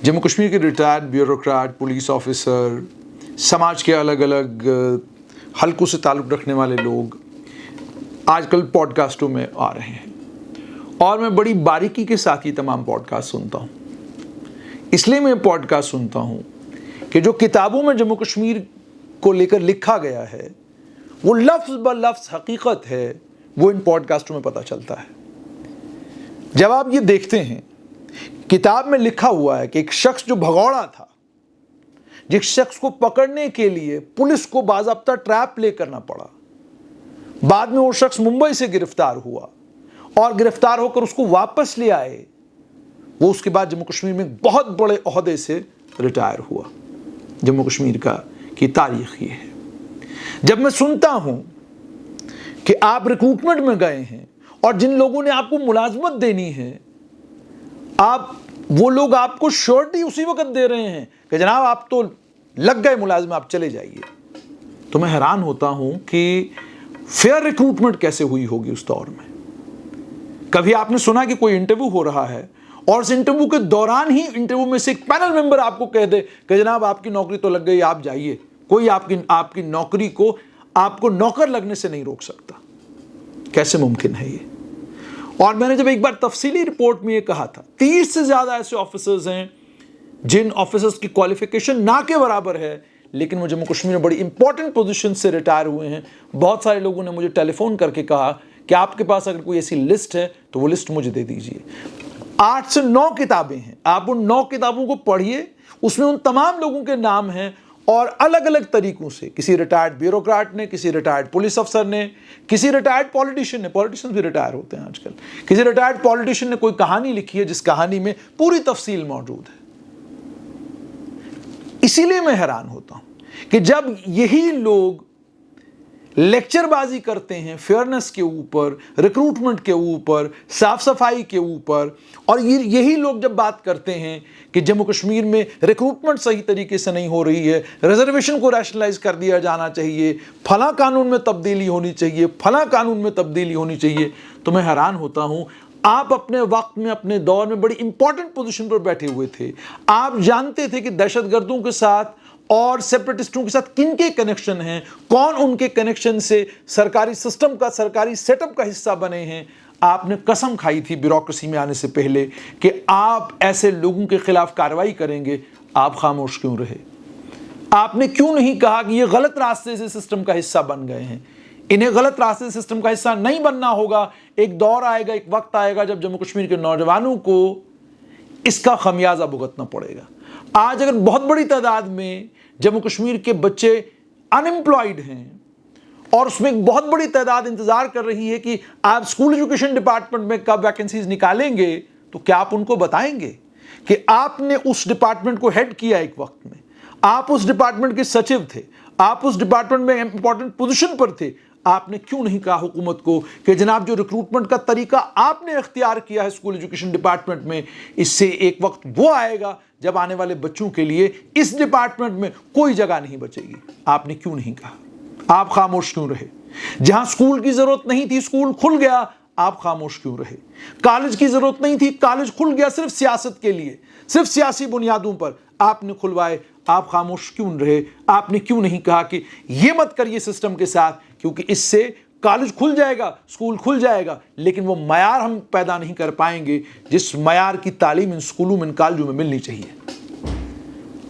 जम्मू कश्मीर के retired bureaucrat, police officer, समाज के अलग अलग हलकों से ताल्लुक़ रखने वाले लोग आजकल पॉडकास्टों में आ रहे हैं और मैं बड़ी बारीकी के साथ ही तमाम पॉडकास्ट सुनता हूँ। इसलिए मैं पॉडकास्ट सुनता हूँ कि जो किताबों में जम्मू कश्मीर को लेकर लिखा गया है वो लफ्ज़ ब लफ्ज़ हकीकत है, वो इन पॉडकास्टों में पता चलता है। जब आप ये देखते हैं, किताब में लिखा हुआ है कि एक शख्स जो भगौड़ा था, जिस शख्स को पकड़ने के लिए पुलिस को बाज़ाब्ता ट्रैप प्ले करना पड़ा, बाद में वो शख्स मुंबई से गिरफ्तार हुआ और गिरफ्तार होकर उसको वापस ले आए। वो उसके बाद जम्मू कश्मीर में बहुत बड़े ओहदे से रिटायर हुआ। जम्मू कश्मीर की तारीख ये है। जब मैं सुनता हूं कि आप रिक्रूटमेंट में गए हैं और जिन लोगों ने आपको मुलाजमत देनी है, वो लोग आपको श्योरिटी उसी वक्त दे रहे हैं कि जनाब आप तो लग गए मुलाजिम, आप चले जाइए, तो मैं हैरान होता हूं कि फेयर रिक्रूटमेंट कैसे हुई होगी उस दौर में। कभी आपने सुना कि कोई इंटरव्यू हो रहा है और उस इंटरव्यू के दौरान ही इंटरव्यू में से एक पैनल मेंबर आपको कह दे कि जनाब आपकी नौकरी तो लग गई, आप जाइए, कोई आपकी नौकरी को आपको नौकर लगने से नहीं रोक सकता। कैसे मुमकिन है ये? और मैंने जब एक बार तफसीली रिपोर्ट में ये कहा था, 30 से ज्यादा ऐसे ऑफिसर्स हैं जिन ऑफिसर्स की क्वालिफिकेशन ना के बराबर है, लेकिन वो जम्मू कश्मीर में बड़ी इंपॉर्टेंट पोजीशन से रिटायर हुए हैं। बहुत सारे लोगों ने मुझे टेलीफोन करके कहा कि आपके पास अगर कोई ऐसी लिस्ट है तो वो लिस्ट मुझे दे दीजिए। 8 से 9 किताबें हैं, आप उन 9 किताबों को पढ़िए, उसमें उन तमाम लोगों के नाम हैं और अलग अलग तरीकों से, किसी रिटायर्ड ब्यूरोक्रेट ने, किसी रिटायर्ड पुलिस अफसर ने, किसी रिटायर्ड पॉलिटिशियन ने, पॉलिटिशियन भी रिटायर होते हैं आजकल, किसी रिटायर्ड पॉलिटिशियन ने कोई कहानी लिखी है जिस कहानी में पूरी तफसील मौजूद है। इसीलिए मैं हैरान होता हूं कि जब यही लोग लेक्चरबाजी करते हैं फेयरनेस के ऊपर, रिक्रूटमेंट के ऊपर, साफ सफाई के ऊपर, और यही लोग जब बात करते हैं कि जम्मू कश्मीर में रिक्रूटमेंट सही तरीके से नहीं हो रही है, रिजर्वेशन को रैशनलाइज कर दिया जाना चाहिए, फला कानून में तब्दीली होनी चाहिए, फला कानून में तब्दीली होनी चाहिए, तो मैं हैरान होता हूं। आप अपने वक्त में, अपने दौर में बड़ी इंपॉर्टेंट पोजीशन पर बैठे हुए थे। आप जानते थे कि दहशतगर्दों के साथ और सेपरेटिस्टों के साथ किनके कनेक्शन हैं, कौन उनके कनेक्शन से सरकारी सिस्टम का, सरकारी सेटअप का हिस्सा बने हैं। आपने कसम खाई थी ब्यूरोक्रेसी में आने से पहले कि आप ऐसे लोगों के खिलाफ कार्रवाई करेंगे। आप खामोश क्यों रहे? आपने क्यों नहीं कहा कि ये गलत रास्ते से सिस्टम का हिस्सा बन गए हैं, इन्हें गलत रास्ते से सिस्टम का हिस्सा नहीं बनना होगा। एक दौर आएगा, एक वक्त आएगा जब जम्मू कश्मीर के नौजवानों को इसका खमियाजा भुगतना पड़ेगा। आज अगर बहुत बड़ी तादाद में जम्मू कश्मीर के बच्चे अनएम्प्लॉयड हैं और उसमें एक बहुत बड़ी तादाद इंतजार कर रही है कि आप स्कूल एजुकेशन डिपार्टमेंट में कब वैकेंसीज निकालेंगे, तो क्या आप उनको बताएंगे कि आपने उस डिपार्टमेंट को हेड किया, एक वक्त में आप उस डिपार्टमेंट के सचिव थे, आप उस डिपार्टमेंट में इंपॉर्टेंट पोजीशन पर थे, आपने क्यों नहीं कहा हुकूमत को कि जनाब जो रिक्रूटमेंट का तरीका आपने इख्तियार किया है स्कूल एजुकेशन डिपार्टमेंट में, इससे एक वक्त वो आएगा जब आने वाले बच्चों के लिए इस डिपार्टमेंट में कोई जगह नहीं बचेगी। आपने क्यों नहीं कहा? आप खामोश क्यों रहे? जहां स्कूल की जरूरत नहीं थी, स्कूल खुल गया, आप खामोश क्यों रहे? कॉलेज की जरूरत नहीं थी, कॉलेज खुल गया सिर्फ सियासत के लिए, सिर्फ सियासी बुनियादों पर, आपने खुलवाए, आप खामोश क्यों रहे? आपने क्यों नहीं कहा कि ये मत करिए सिस्टम के साथ, क्योंकि इससे कॉलेज खुल जाएगा, स्कूल खुल जाएगा, लेकिन वो मयार हम पैदा नहीं कर पाएंगे जिस मयार की तालीम इन स्कूलों में, इन कॉलेजों में मिलनी चाहिए।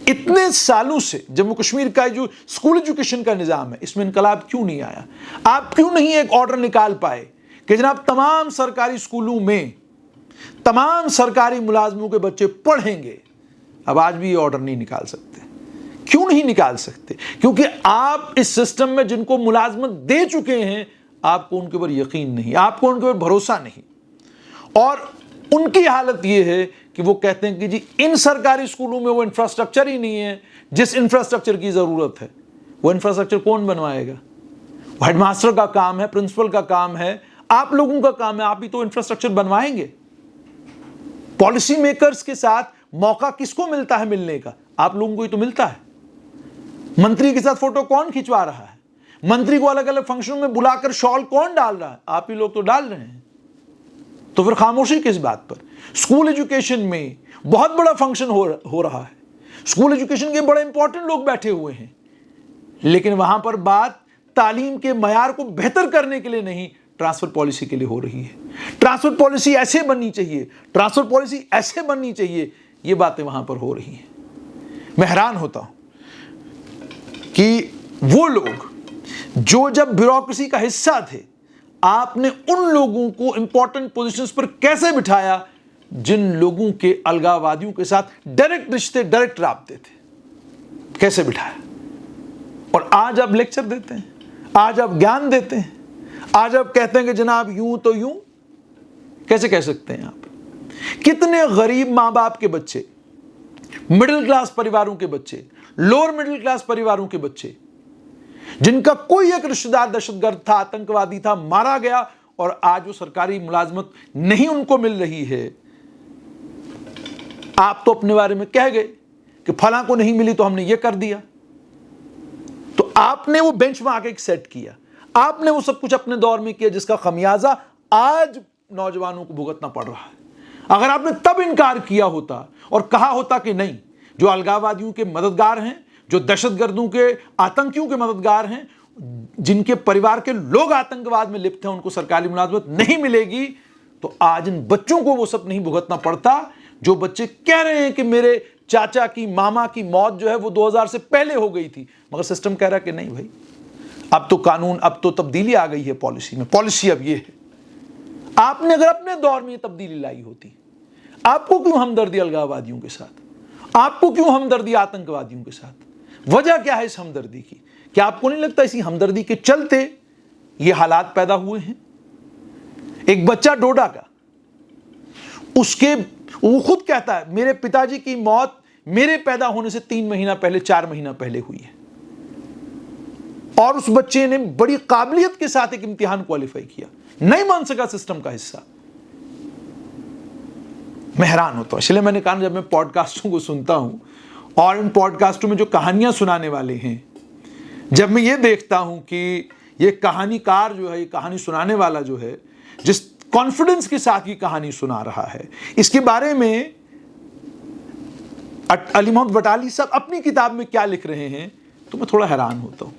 इतने सालों से जम्मू कश्मीर का जो स्कूल एजुकेशन का निजाम है, इसमें इनकलाब क्यों नहीं आया? आप क्यों नहीं एक ऑर्डर निकाल पाए कि जनाब तमाम सरकारी स्कूलों में तमाम सरकारी मुलाजमों के बच्चे पढ़ेंगे? अब आज भी ये ऑर्डर नहीं निकाल सकते। क्यों नहीं निकाल सकते? क्योंकि आप इस सिस्टम में जिनको मुलाजमत दे चुके हैं, आपको उनके ऊपर यकीन नहीं, आपको उनके ऊपर भरोसा नहीं, और उनकी हालत यह है कि वो कहते हैं कि जी इन सरकारी स्कूलों में वो इंफ्रास्ट्रक्चर ही नहीं है जिस इंफ्रास्ट्रक्चर की जरूरत है। वो इंफ्रास्ट्रक्चर कौन बनवाएगा? हेडमास्टर का काम है, प्रिंसिपल का काम है, आप लोगों का काम है, आप ही तो इंफ्रास्ट्रक्चर बनवाएंगे। पॉलिसी मेकर्स के साथ मौका किसको मिलता है मिलने का? आप लोगों को ही तो मिलता है। मंत्री के साथ फोटो कौन खिंचवा रहा है? मंत्री को अलग अलग फंक्शनों में बुलाकर शॉल कौन डाल रहा है? आप ही लोग तो डाल रहे हैं। तो फिर खामोशी किस बात पर? स्कूल एजुकेशन में बहुत बड़ा फंक्शन हो रहा है, स्कूल एजुकेशन के बड़े इंपॉर्टेंट लोग बैठे हुए हैं, लेकिन वहां पर बात तालीम के मयार को बेहतर करने के लिए नहीं, ट्रांसफर पॉलिसी के लिए हो रही है। ट्रांसफर पॉलिसी ऐसे बननी चाहिए, ट्रांसफर पॉलिसी ऐसे बननी चाहिए, ये बातें वहां पर हो रही हैं। मैं हैरान होता हूं कि वो लोग जो जब ब्यूरोक्रेसी का हिस्सा थे, आपने उन लोगों को इंपॉर्टेंट पोजीशंस पर कैसे बिठाया जिन लोगों के अलगाववादियों के साथ डायरेक्ट रिश्ते, डायरेक्ट राब्ते थे, कैसे बिठाया? और आज आप लेक्चर देते हैं, आज आप ज्ञान देते हैं, आज आप कहते हैं कि जनाब यूं तो यूं। कैसे कह सकते हैं आप? कितने गरीब मां बाप के बच्चे, मिडिल क्लास परिवारों के बच्चे, लोअर मिडिल क्लास परिवारों के बच्चे, जिनका कोई एक रिश्तेदार दहशतगर्द था, आतंकवादी था, मारा गया, और आज वो सरकारी मुलाजमत नहीं उनको मिल रही है। आप तो अपने बारे में कह गए कि फलां को नहीं मिली तो हमने ये कर दिया। तो आपने वो बेंचमार्क एक सेट किया, आपने वो सब कुछ अपने दौर में किया जिसका खमियाजा आज नौजवानों को भुगतना पड़ रहा है। अगर आपने तब इनकार किया होता और कहा होता कि नहीं, जो अलगाववादियों के मददगार हैं, जो दहशतगर्दों के, आतंकियों के मददगार हैं, जिनके परिवार के लोग आतंकवाद में लिप्त हैं, उनको सरकारी मुलाजमत नहीं मिलेगी, तो आज इन बच्चों को वो सब नहीं भुगतना पड़ता। जो बच्चे कह रहे हैं कि मेरे चाचा की, मामा की मौत जो है वो 2000 से पहले हो गई थी, मगर सिस्टम कह रहा है कि नहीं भाई, अब तो कानून, अब तो तब्दीली आ गई है पॉलिसी में, पॉलिसी अब ये है। आपने अगर अपने दौर में ये तब्दीली लाई होती, आपको क्यों हमदर्दी अलगाववादियों के साथ? आपको क्यों हमदर्दी आतंकवादियों के साथ? वजह क्या है इस हमदर्दी की? क्या आपको नहीं लगता इसी हमदर्दी के चलते ये हालात पैदा हुए हैं? एक बच्चा डोडा का, वो खुद कहता है मेरे पिताजी की मौत मेरे पैदा होने से 3 महीना पहले, 4 महीना पहले हुई है, और उस बच्चे ने बड़ी काबिलियत के साथ एक इम्तिहान क्वालिफाई किया, नहीं मान सका सिस्टम का हिस्सा। मैं हैरान होता हूं। इसलिए मैंने कहा, जब मैं पॉडकास्टों को सुनता हूं और इन पॉडकास्टों में जो कहानियां सुनाने वाले हैं, जब मैं ये देखता हूं कि ये कहानीकार जो है, ये कहानी सुनाने वाला जो है, जिस कॉन्फिडेंस के साथ ये कहानी सुना रहा है, इसके बारे में अली मोहम्मद बटाली साहब अपनी किताब में क्या लिख रहे हैं, तो मैं थोड़ा हैरान होता हूं।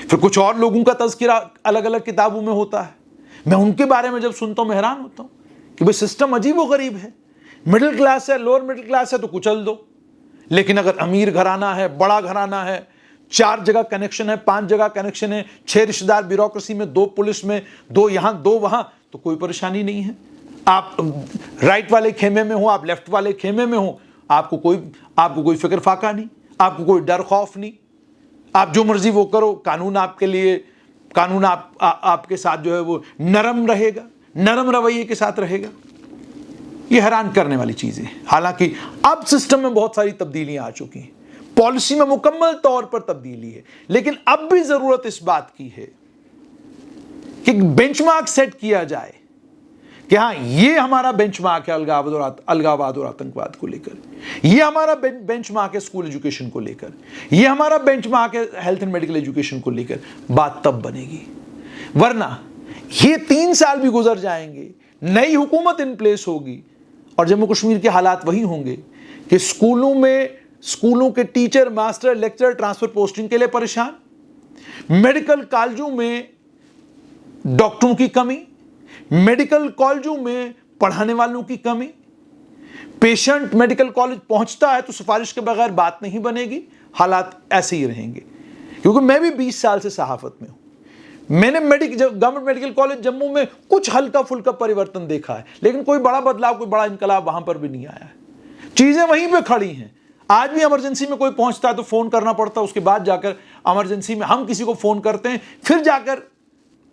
फिर कुछ और लोगों का तज़किरा अलग अलग किताबों में होता है, मैं उनके बारे में जब सुनता हूं मैं हैरान होता हूं कि भाई सिस्टम अजीब व गरीब है। मिडिल क्लास है, लोअर मिडिल क्लास है तो कुचल दो, लेकिन अगर अमीर घराना है, बड़ा घराना है, 4 जगह कनेक्शन है, 5 जगह कनेक्शन है, 6 रिश्तेदार ब्यूरोक्रेसी में, 2 पुलिस में, 2 यहां 2 वहां, तो कोई परेशानी नहीं है। आप राइट वाले खेमे में हो, आप लेफ्ट वाले खेमे में हो, आपको कोई फिक्र फाका नहीं, आपको कोई डर खौफ नहीं, आप जो मर्जी वो करो, कानून आपके लिए, कानून आपके साथ जो है वो नरम रहेगा, नरम रवैये के साथ रहेगा। ये हैरान करने वाली चीजें हैं। हालांकि अब सिस्टम में बहुत सारी तब्दीलियां आ चुकी हैं, पॉलिसी में मुकम्मल तौर पर तब्दीली है, लेकिन अब भी जरूरत इस बात की है कि बेंचमार्क सेट किया जाए कि हाँ, ये हमारा बेंचमार्क है अलगाववाद और आतंकवाद को लेकर, ये हमारा बेंचमार्क है स्कूल एजुकेशन को लेकर, ये हमारा बेंचमार्क है हेल्थ एंड मेडिकल एजुकेशन को लेकर। बात तब बनेगी, वरना ये 3 साल भी गुजर जाएंगे, नई हुकूमत इन प्लेस होगी और जम्मू कश्मीर के हालात वही होंगे कि स्कूलों के teacher, master, lecturer transfer posting के लिए परेशान, मेडिकल कॉलेजों में डॉक्टरों की कमी, मेडिकल कॉलेजों में पढ़ाने वालों की कमी, पेशेंट मेडिकल कॉलेज पहुंचता है तो सिफारिश के बगैर बात नहीं बनेगी। हालात ऐसे ही रहेंगे, क्योंकि मैं भी 20 साल से सहाफत में हूं। मैंने गवर्नमेंट मेडिकल कॉलेज जम्मू में कुछ हल्का फुल्का परिवर्तन देखा है, लेकिन कोई बड़ा बदलाव, कोई बड़ा इनकलाब वहां पर भी नहीं आया है। चीजें वहीं पे खड़ी हैं। आज भी इमरजेंसी में कोई पहुंचता है तो फोन करना पड़ता है, उसके बाद जाकर इमरजेंसी में हम किसी को फोन करते हैं, फिर जाकर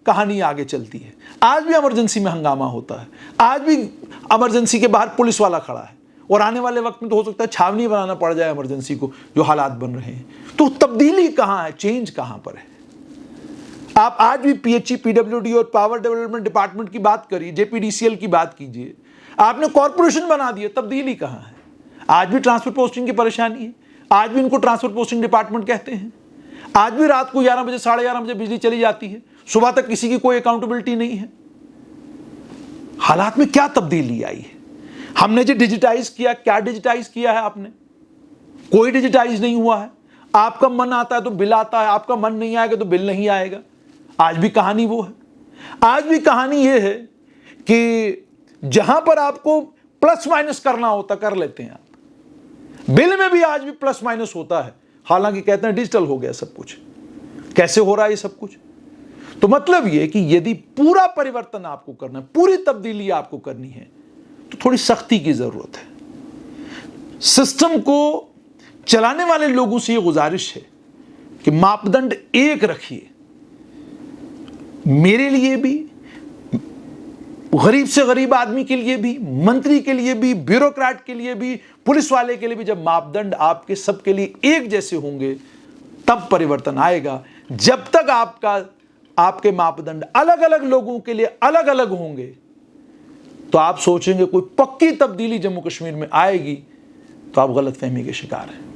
कहानी आगे चलती है। आज भी इमरजेंसी में हंगामा होता है, आज भी इमरजेंसी के बाहर पुलिस वाला खड़ा है, और आने वाले वक्त में तो हो सकता है छावनी बनाना पड़ जाए इमरजेंसी को, जो हालात बन रहे हैं। तो तब्दीली कहां है, चेंज कहां पर है? आप आज भी पीएचई, पीडब्ल्यूडी और पावर डेवलपमेंट डिपार्टमेंट की बात करिए, जेपीडीसीएल की बात कीजिए, आपने कॉर्पोरेशन बना दिया, तब्दीली कहां है? आज भी ट्रांसफर पोस्टिंग की परेशानी है, आज भी इनको ट्रांसफर पोस्टिंग डिपार्टमेंट कहते हैं। आज भी रात को 11 बजे, 11:30 बजे बिजली चली जाती है, सुबह तक किसी की कोई अकाउंटेबिलिटी नहीं है। हालात में क्या तब्दीली आई है? हमने जो डिजिटाइज किया, क्या डिजिटाइज किया है आपने? कोई डिजिटाइज नहीं हुआ है। आपका मन आता है तो बिल आता है, आपका मन नहीं आएगा तो बिल नहीं आएगा। आज भी कहानी वो है। आज भी कहानी ये है कि जहां पर आपको प्लस माइनस करना होता कर लेते हैं आप। बिल में भी आज भी प्लस माइनस होता है, हालांकि कहते हैं डिजिटल हो गया सब कुछ। कैसे हो रहा है ये सब कुछ? तो मतलब ये कि यदि पूरा परिवर्तन आपको करना है, पूरी तब्दीली आपको करनी है, तो थोड़ी सख्ती की जरूरत है। सिस्टम को चलाने वाले लोगों से ये गुजारिश है कि मापदंड एक रखिए, मेरे लिए भी, गरीब से गरीब आदमी के लिए भी, मंत्री के लिए भी, ब्यूरोक्रेट के लिए भी, पुलिस वाले के लिए भी। जब मापदंड आपके सबके लिए एक जैसे होंगे तब परिवर्तन आएगा। जब तक आपके मापदंड अलग अलग लोगों के लिए अलग अलग होंगे तो आप सोचेंगे कोई पक्की तब्दीली जम्मू कश्मीर में आएगी, तो आप गलतफहमी के शिकार हैं।